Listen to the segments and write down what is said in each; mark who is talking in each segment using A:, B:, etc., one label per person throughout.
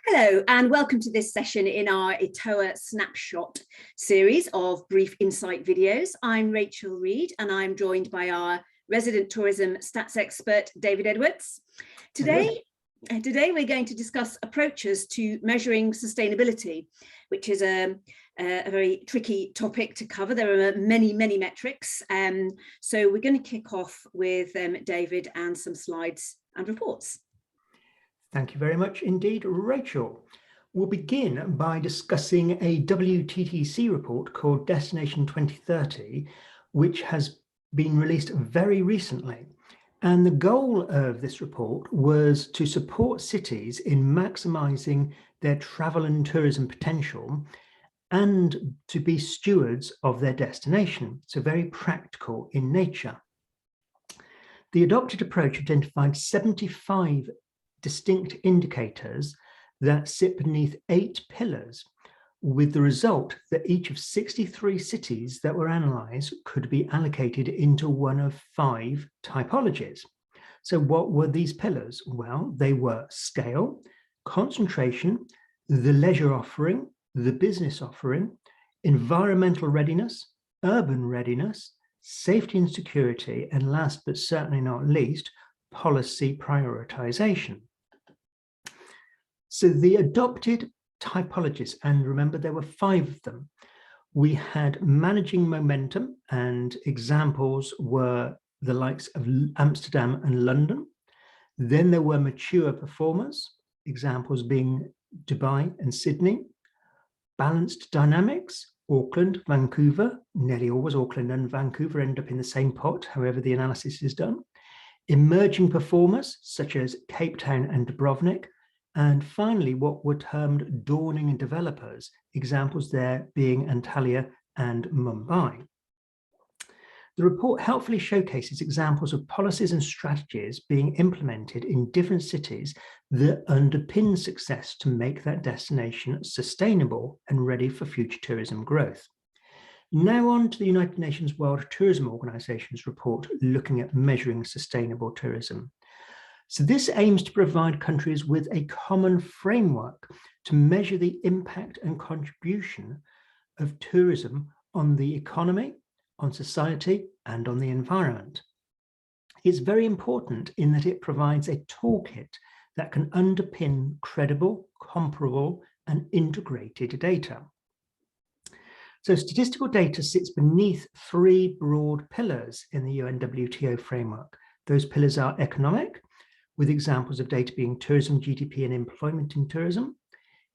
A: Hello and welcome to this session in our ETOA Snapshot series of brief insight videos. I'm Rachel Reed and I'm joined by our resident tourism stats expert, David Edwards. Today we're going to discuss approaches to measuring sustainability, which is a very tricky topic to cover. There are many metrics. So we're going to kick off with David and some slides and reports.
B: Thank you very much indeed, Rachel. We'll begin by discussing a WTTC report called Destination 2030, which has been released very recently. And the goal of this report was to support cities in maximising their travel and tourism potential and to be stewards of their destination, so very practical in nature. The adopted approach identified 75 distinct indicators that sit beneath 8 pillars, with the result that each of 63 cities that were analysed could be allocated into one of 5 typologies. So what were these pillars? Well, they were scale, concentration, the leisure offering, the business offering, environmental readiness, urban readiness, safety and security, and last but certainly not least, policy prioritisation. So the adopted typologies, and remember there were 5 of them, we had managing momentum, and examples were the likes of Amsterdam and London. Then there were mature performers, examples being Dubai and Sydney. Balanced dynamics, Auckland, Vancouver, nearly always Auckland and Vancouver end up in the same pot, however the analysis is done. Emerging performers, such as Cape Town and Dubrovnik. And finally, what were termed dawning developers, examples there being Antalya and Mumbai. The report helpfully showcases examples of policies and strategies being implemented in different cities that underpin success to make that destination sustainable and ready for future tourism growth. Now on to the United Nations World Tourism Organization's report looking at measuring sustainable tourism. So this aims to provide countries with a common framework to measure the impact and contribution of tourism on the economy, on society, and on the environment. It's very important in that it provides a toolkit that can underpin credible, comparable, and integrated data. So statistical data sits beneath 3 broad pillars in the UNWTO framework. Those pillars are economic, with examples of data being tourism, GDP, and employment in tourism.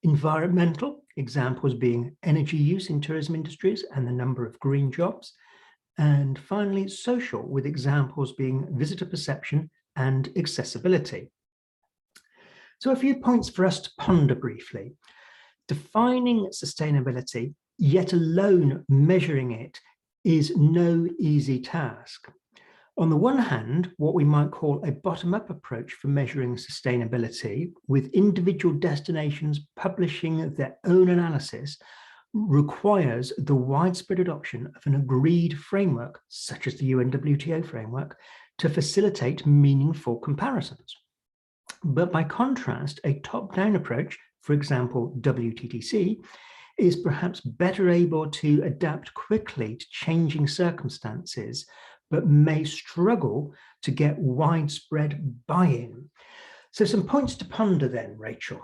B: Environmental, examples being energy use in tourism industries and the number of green jobs. And finally, social, with examples being visitor perception and accessibility. So a few points for us to ponder briefly. Defining sustainability, yet alone measuring it, is no easy task. On the one hand, what we might call a bottom-up approach for measuring sustainability, with individual destinations publishing their own analysis, requires the widespread adoption of an agreed framework, such as the UNWTO framework, to facilitate meaningful comparisons. But by contrast, a top-down approach, for example, WTTC, is perhaps better able to adapt quickly to changing circumstances, but may struggle to get widespread buy-in. So some points to ponder then, Rachel.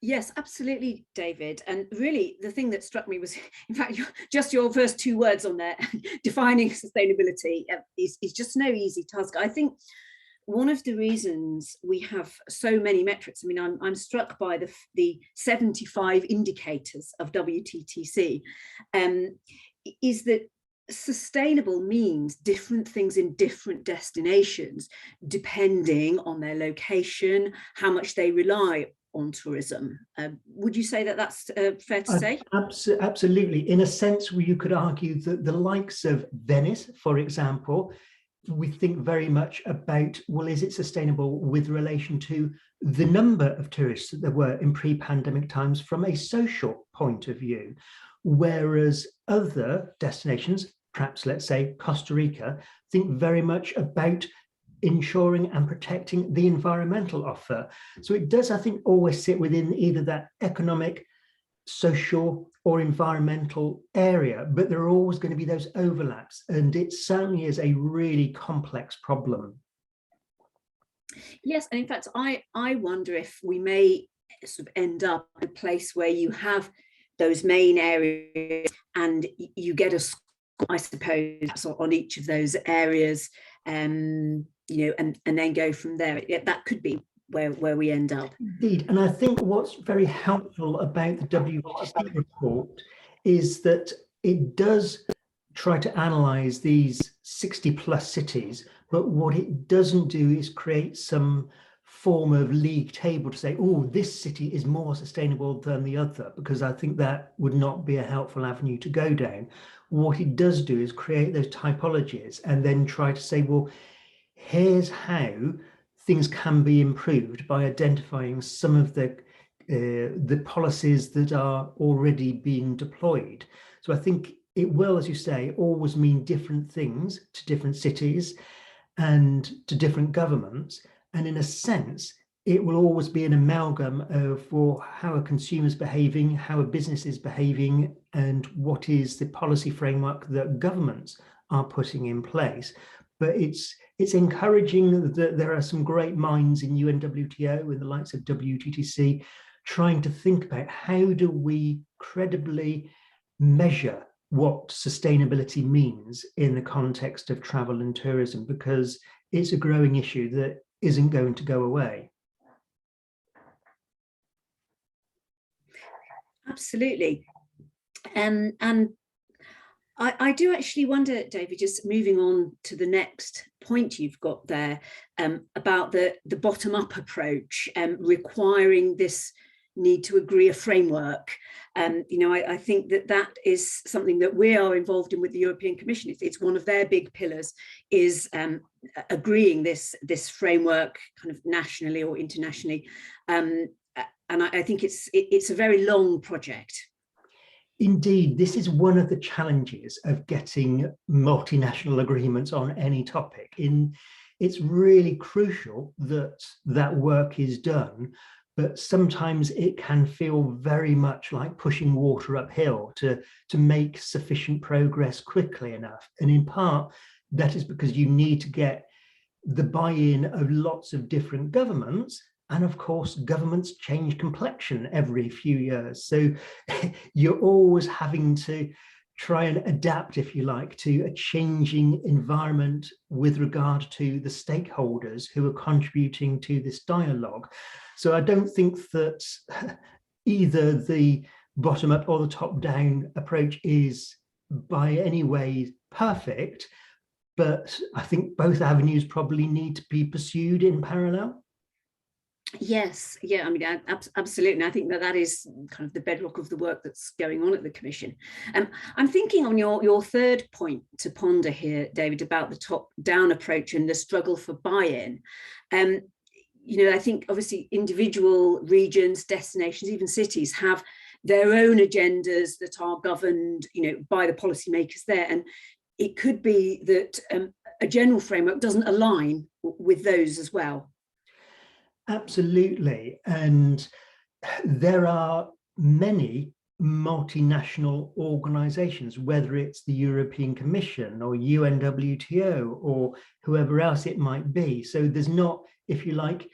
A: Yes, absolutely, David. And really, the thing that struck me was, in fact, just your first 2 words on there, defining sustainability is just no easy task. I think one of the reasons we have so many metrics, I mean, I'm struck by the 75 indicators of WTTC, is that sustainable means different things in different destinations, depending on their location, how much they rely on tourism. Would you say that that's fair to say?
B: Absolutely. In a sense, where you could argue that the likes of Venice, for example, we think very much about, well, is it sustainable with relation to the number of tourists that there were in pre-pandemic times from a social point of view, whereas other destinations, perhaps, let's say, Costa Rica, think very much about ensuring and protecting the environmental offer. So it does, I think, always sit within either that economic, social or environmental area, but there are always going to be those overlaps, and it certainly is a really complex problem.
A: Yes, and in fact, I wonder if we may sort of end up in a place where you have those main areas and you get a score, I suppose, on each of those areas, you know, and then go from there. That could be where we end up.
B: Indeed, and I think what's very helpful about the WTC report is that it does try to analyze these 60 plus cities, but what it doesn't do is create some form of league table to say, oh, this city is more sustainable than the other, because I think that would not be a helpful avenue to go down. What it does do is create those typologies and then try to say, well, here's how things can be improved by identifying some of the policies that are already being deployed. So I think it will, as you say, always mean different things to different cities and to different governments. And in a sense, it will always be an amalgam of, well, how are consumers behaving, how are businesses behaving, and what is the policy framework that governments are putting in place. But it's encouraging that there are some great minds in UNWTO and the likes of WTTC trying to think about how do we credibly measure what sustainability means in the context of travel and tourism, because it's a growing issue that isn't going to go away.
A: Absolutely. And I do actually wonder, David, just moving on to the next point you've got there, about the bottom-up approach, requiring this need to agree a framework. You know, I think that is something that we are involved in with the European Commission. It's one of their big pillars, is agreeing this framework kind of nationally or internationally. And I think it's a very long project.
B: Indeed, this is one of the challenges of getting multinational agreements on any topic. It's really crucial that that work is done, but sometimes it can feel very much like pushing water uphill to make sufficient progress quickly enough. And in part, that is because you need to get the buy-in of lots of different governments. And of course, governments change complexion every few years. So you're always having to try and adapt, if you like, to a changing environment with regard to the stakeholders who are contributing to this dialogue. So I don't think that either the bottom-up or the top-down approach is by any way perfect, but I think both avenues probably need to be pursued in parallel.
A: Yes, yeah, I mean, absolutely. And I think that is kind of the bedrock of the work that's going on at the Commission. I'm thinking on your third point to ponder here, David, about the top-down approach and the struggle for buy-in. You know, I think obviously individual regions, destinations, even cities have their own agendas that are governed, you know, by the policymakers there. And it could be that a general framework doesn't align with those as well.
B: Absolutely. And there are many multinational organizations, whether it's the European Commission or UNWTO or whoever else it might be. So there's not, if you like,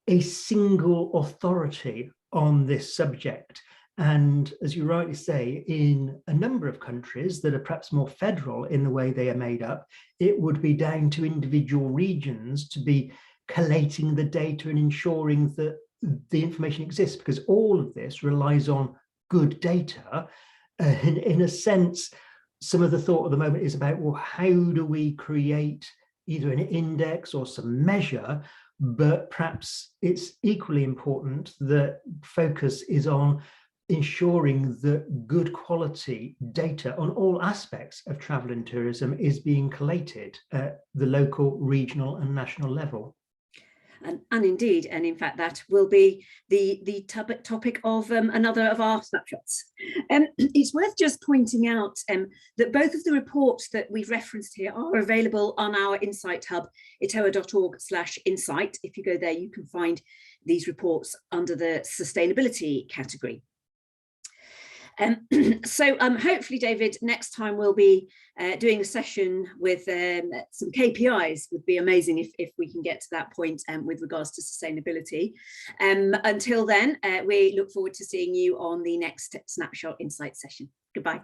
B: a single authority on this subject. And as you rightly say, in a number of countries that are perhaps more federal in the way they are made up, it would be down to individual regions to be collating the data and ensuring that the information exists, because all of this relies on good data. In a sense, some of the thought at the moment is about, well, how do we create either an index or some measure? But perhaps it's equally important that focus is on ensuring that good quality data on all aspects of travel and tourism is being collated at the local, regional and national level.
A: And indeed, and in fact, that will be the topic of another of our snapshots. It's worth just pointing out that both of the reports that we've referenced here are available on our Insight Hub, etoa.org/insight. If you go there, you can find these reports under the sustainability category. So hopefully, David, next time we'll be doing a session with some KPIs. Would be amazing if we can get to that point with regards to sustainability. Until then, we look forward to seeing you on the next Snapshot Insight session. Goodbye.